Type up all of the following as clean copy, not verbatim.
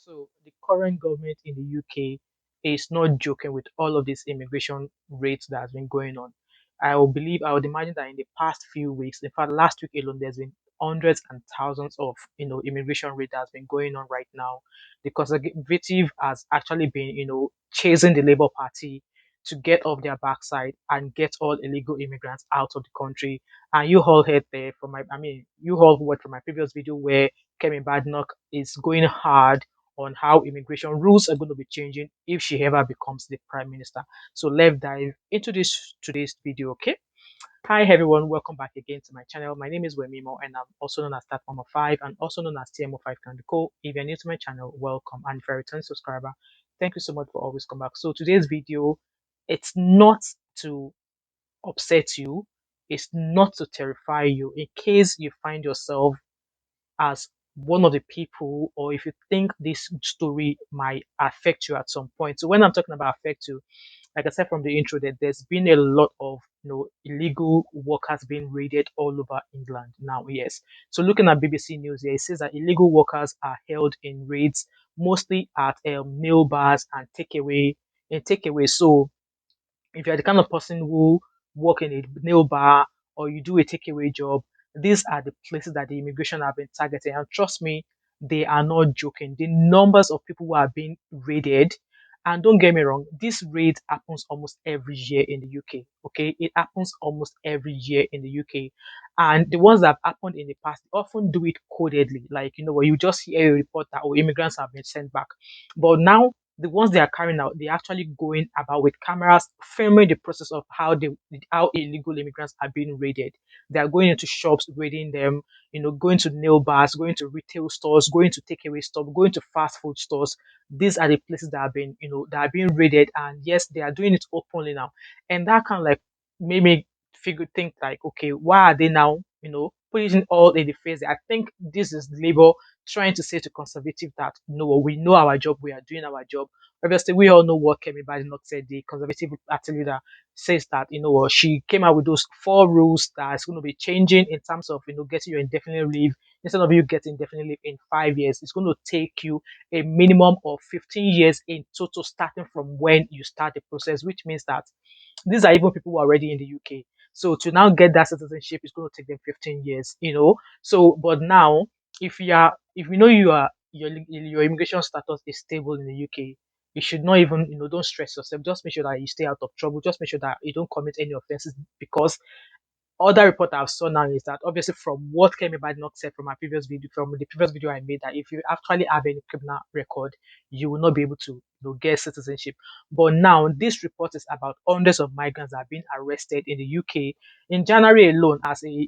So the current government in the UK is not joking with all of this immigration rates that has been going on. I would imagine that in the past few weeks, in fact, last week alone, there's been hundreds and thousands of immigration rate that has been going on right now. The conservative has actually been chasing the Labour Party to get off their backside and get all illegal immigrants out of the country. And you all heard there from you all heard from my previous video where Kemi Badnoch is going hard on how immigration rules are going to be changing if she ever becomes the prime minister. So let's dive into this today's video, okay? Hi everyone, welcome back again to my channel. My name is Wemimo and I'm also known as Tatmama5 and also known as TMO5 Kandiko. If you're new to my channel, welcome, and if you're a returning subscriber, thank you so much for always coming back. So today's video, it's not to upset you, it's not to terrify you. In case you find yourself as one of the people, or if you think this story might affect you at some point. So when I'm talking about affect you, like I said from the intro, that there's been a lot of illegal workers being raided all over England now. Yes. So looking at BBC News here, it says that illegal workers are held in raids mostly at meal bars and takeaway. So if you're the kind of person who work in a nail bar or you do a takeaway job, these are the places that the immigration have been targeting. And trust me, they are not joking. The numbers of people who are being raided, and don't get me wrong, this raid happens almost every year in the UK. Okay, it happens almost every year in the UK, and the ones that have happened in the past they often do it codedly, like where you just hear a report that immigrants have been sent back, but now the ones they are carrying out, they're actually going about with cameras, filming the process of how illegal immigrants are being raided. They are going into shops, raiding them, going to nail bars, going to retail stores, going to takeaway stores, going to fast food stores. These are the places that have been, that are being raided. And yes, they are doing it openly now. And that kind of like made me think like, okay, why are they now, putting all in the face? I think this is Labour trying to say to conservative that no, we know our job, we are doing our job. Obviously, we all know what Kemi Badenoch said. The conservative party leader says that she came out with those four rules that is going to be changing in terms of getting your indefinite leave. Instead of you getting indefinite leave in 5 years, it's going to take you a minimum of 15 years in total, starting from when you start the process, which means that these are even people who are already in the UK. So to now get that citizenship is going to take them 15 years. So, but now, if you know your immigration status is stable in the UK, you should not even, don't stress yourself. Just make sure that you stay out of trouble. Just make sure that you don't commit any offenses, because other report I've saw now is that obviously from what Kemi Badenoch said from the previous video I made, that if you actually have any criminal record, you will not be able to get citizenship. But now this report is about hundreds of migrants that have been arrested in the UK in January alone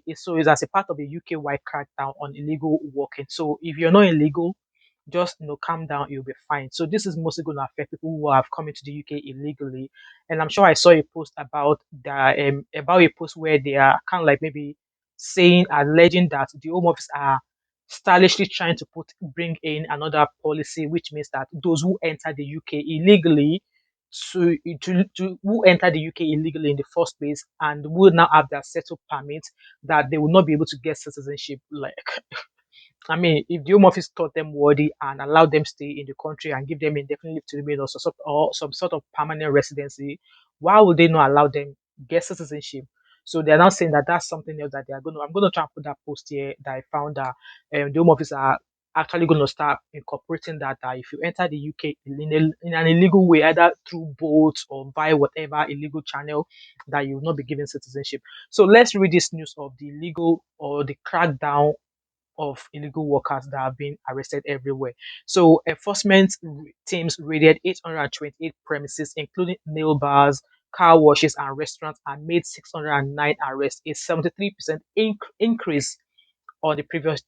is as a part of the UK-wide crackdown on illegal working. So if you're not illegal, just calm down, you'll be fine. So this is mostly going to affect people who have come into the UK illegally. And I'm sure I saw a post about a post where they are kind of like maybe saying, alleging that the Home Office are stylishly trying to bring in another policy, which means that those who enter the UK illegally, to who enter the UK illegally in the first place and will now have their settled permit, that they will not be able to get citizenship. Like, I mean, if the Home Office thought them worthy and allowed them stay in the country and give them indefinite leave to remain, or some sort of permanent residency, why would they not allow them get citizenship? So they're now saying that that's something else that they are going to. I'm going to try and put that post here that I found that the Home Office are actually going to start incorporating that if you enter the UK in an illegal way, either through boats or via whatever illegal channel, that you will not be given citizenship. So let's read this news of the illegal or the crackdown of illegal workers that have been arrested everywhere. So enforcement teams raided 828 premises, including nail bars, car washes, and restaurants, and made 609 arrests, a 73% increase on the previous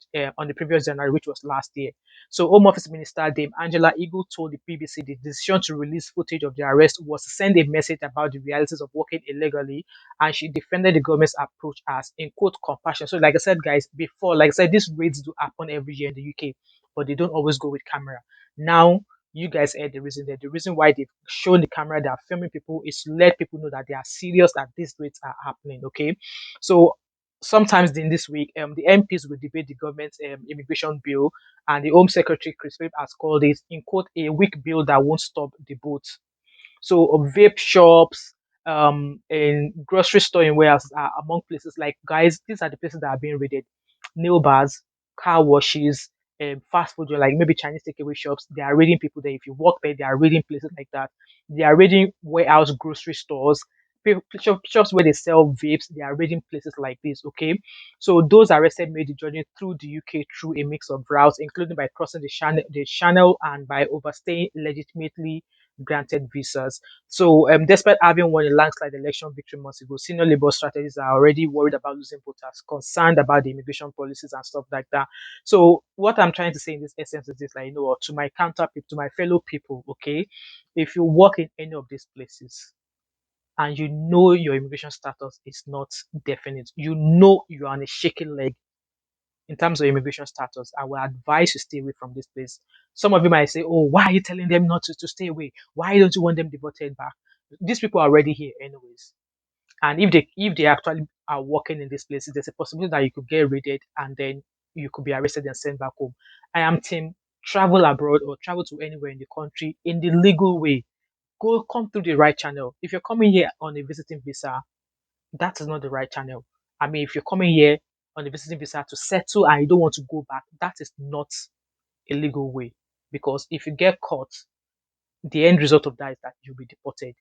January, which was last year. So Home Office Minister Dame Angela Eagle told the BBC the decision to release footage of the arrest was to send a message about the realities of working illegally, and she defended the government's approach as, in quote, compassion. So like I said, guys, before, like I said, these raids do happen every year in the UK, but they don't always go with camera. Now you guys heard the reason there. The reason why they've shown the camera, they are filming people, is to let people know that they are serious, that these raids are happening. Okay, so sometimes in this week, the MPs will debate the government's immigration bill, and the Home Secretary Chris Philip has called it, in quote, a weak bill that won't stop the boat. So vape shops, in grocery store and warehouses are among places like, guys, these are the places that are being raided. Nail bars, car washes, fast food, or like maybe Chinese takeaway shops. They are raiding people there. If you walk there, they are raiding places like that. They are raiding warehouse, grocery stores, shops where they sell vapes. They are raiding places like this. Okay, so those arrested made the journey through the UK through a mix of routes, including by crossing the channel and by overstaying legitimately granted visas. So, despite having won a landslide election victory months ago, senior Labour strategists are already worried about losing voters, concerned about the immigration policies and stuff like that. So, what I'm trying to say in this essence is this, like, to my counter people, to my fellow people, okay, if you work in any of these places and you know your immigration status is not definite, you know you are on a shaky leg in terms of immigration status, I will advise you stay away from this place. Some of you might say, "Oh, why are you telling them not to stay away? Why don't you want them deported back?" These people are already here anyways. And if they actually are working in these places, there's a possibility that you could get raided and then you could be arrested and sent back home. I am team travel abroad or travel to anywhere in the country in the legal way. Go come through the right channel. If you're coming here on a visiting visa, that is not the right channel. I mean, if you're coming here on a visiting visa to settle and you don't want to go back, that is not a legal way. Because if you get caught, the end result of that is that you'll be deported.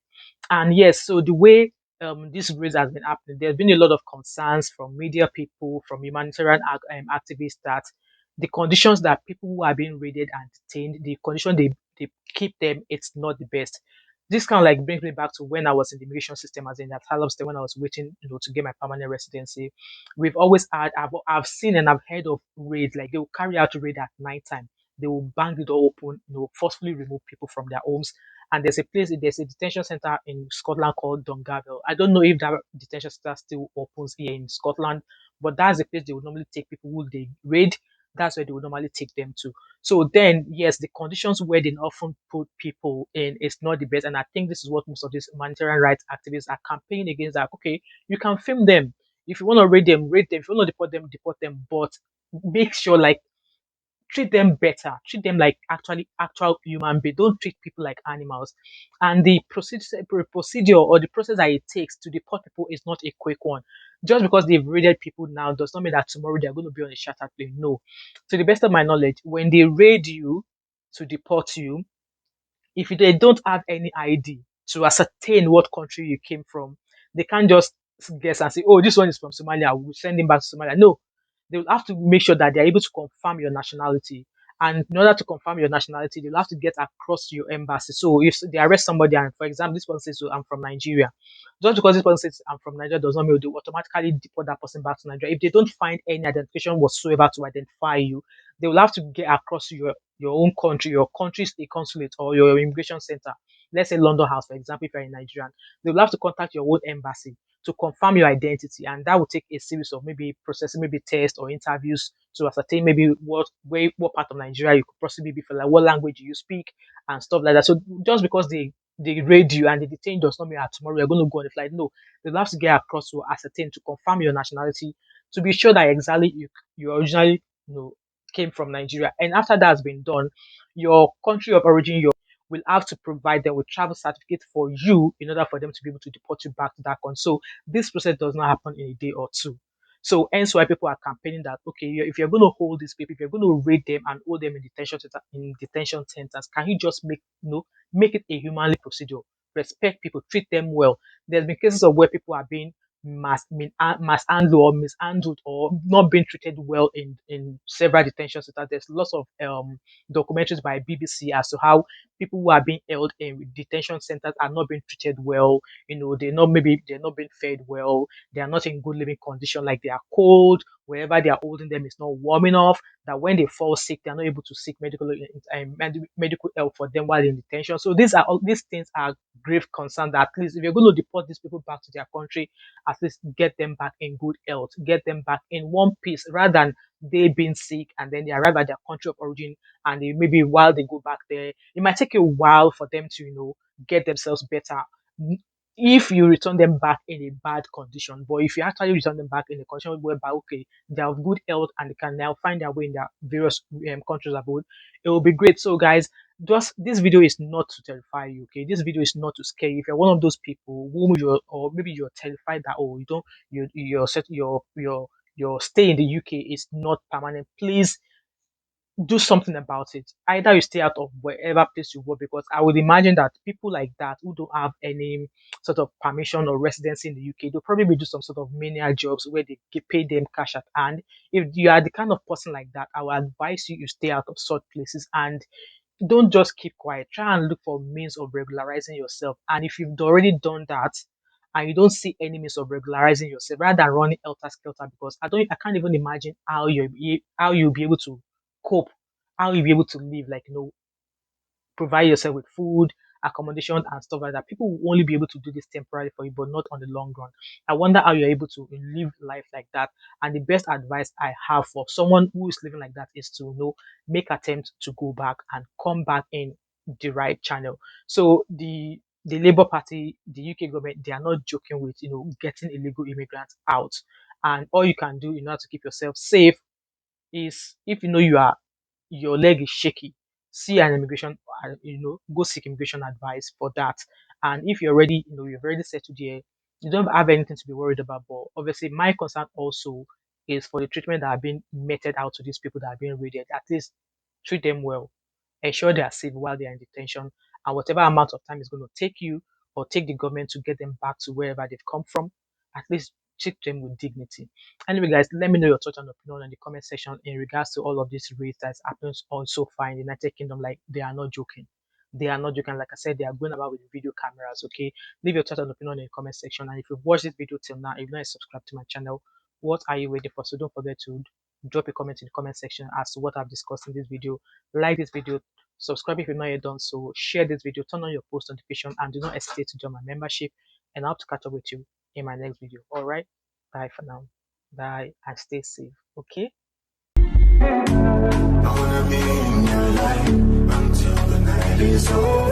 And yes, so the way this race has been happening, there's been a lot of concerns from media people, from humanitarian activists that the conditions that people who are being raided and detained, the condition they keep them, it's not the best. This kind of like brings me back to when I was in the immigration system, as in the asylum system, when I was waiting, to get my permanent residency. We've always had, I've seen and I've heard of raids, like they will carry out a raid at night time. They will bang the door open, forcefully remove people from their homes. And there's a detention center in Scotland called Dungarvel. I don't know if that detention center still opens here in Scotland, but that's the place they would normally take people who they raid. That's where they would normally take them to. So then, yes, the conditions where they often put people in is not the best. And I think this is what most of these humanitarian rights activists are campaigning against. That, okay, you can film them. If you want to raid them, raid them. If you want to deport them, deport them. But make sure, like, treat them better, treat them like actual human beings. Don't treat people like animals. And the procedure or the process that it takes to deport people is not a quick one. Just because they've raided people now does not mean that tomorrow they're going to be on a chartered plane. No. To the best of my knowledge, when they raid you to deport you, if they don't have any ID to ascertain what country you came from, they can't just guess and say, "Oh, this one is from Somalia. We'll send him back to Somalia." No, they will have to make sure that they're able to confirm your nationality. And in order to confirm your nationality, they'll have to get across to your embassy. So if they arrest somebody, and for example, this person says, "So I'm from Nigeria," just because this person says, "I'm from Nigeria," does not mean they automatically deport that person back to Nigeria. If they don't find any identification whatsoever to identify you, they will have to get across to your own country, your country's state consulate or your immigration center. Let's say London House, for example, if you're in Nigeria, they will have to contact your own embassy to confirm your identity, and that will take a series of maybe processing, maybe tests or interviews to ascertain maybe what part of Nigeria you could possibly be from, like what language you speak and stuff like that. So just because they raid you and they detain you does not mean that tomorrow you're going to go on the flight. No, they'll have to get across to ascertain to confirm your nationality to be sure that exactly you originally came from Nigeria. And after that's been done, your country of origin, your will have to provide them with travel certificate for you in order for them to be able to deport you back to that country. So this process does not happen in a day or two. So hence why people are campaigning that, okay, if you're going to hold these people, if you're going to raid them and hold them in detention centers, can you just make it a humanly procedure? Respect people, treat them well. There's been cases of where people are being mishandled or mishandled or not being treated well in several detention centers. There's lots of documentaries by BBC as to how people who are being held in detention centers are not being treated well. They're not being fed well. They are not in good living condition. Like they are cold. Wherever they are holding them is not warm enough. That when they fall sick, they are not able to seek medical help for them while in detention. So these things are grave concern. That at least if you're going to deport these people back to their country, at least get them back in good health, get them back in one piece, rather than they being sick and then they arrive at their country of origin and maybe while they go back there, it might take a while for them to get themselves better. if you return them back in a bad condition. But if you actually return them back in a condition whereby, okay, they have good health and they can now find their way in their various countries abroad, it will be great. So, guys, just this video is not to terrify you. Okay, this video is not to scare you. If you're one of those people who you're, or maybe you're terrified that, oh, you don't, your set your stay in the UK is not permanent, please do something about it. Either you stay out of wherever place you work, because I would imagine that people like that who don't have any sort of permission or residency in the UK, they'll probably do some sort of menial jobs where they pay them cash at hand. If you are the kind of person like that, I would advise you stay out of such places and don't just keep quiet. Try and look for means of regularizing yourself. And if you've already done that and you don't see any means of regularizing yourself, rather than running elter skelter, because I can't even imagine how you'll be able to cope, how you'll be able to live, like, provide yourself with food, accommodation, and stuff like that. People will only be able to do this temporarily for you, but not on the long run. I wonder how you're able to live life like that. And the best advice I have for someone who is living like that is to, make attempt to go back and come back in the right channel. So the Labour Party, the UK government, they are not joking with getting illegal immigrants out. And all you can do in order to keep yourself safe is, if your leg is shaky, see an immigration, go seek immigration advice for that. And if you're already, you've already settled here, you don't have anything to be worried about. But obviously, my concern also is for the treatment that are being meted out to these people that are being raided. At least treat them well, ensure they are safe while they are in detention, and whatever amount of time it's going to take you or take the government to get them back to wherever they've come from, at least treat them with dignity. Anyway, guys, let me know your thoughts and opinion in the comment section in regards to all of this race that's happening on so far in the United Kingdom. Like, they are not joking. They are not joking. Like I said, they are going about with video cameras. Okay, leave your thoughts and opinion in the comment section. And if you've watched this video till now, if you're not subscribed to my channel, what are you waiting for? So don't forget to drop a comment in the comment section as to what I've discussed in this video. Like this video, subscribe if you've not yet done so, share this video, turn on your post notification, and do not hesitate to join my membership. And I hope to catch up with you in my next video. All right, bye for now. Bye and stay safe. Okay. I wanna be in your life until the night is over.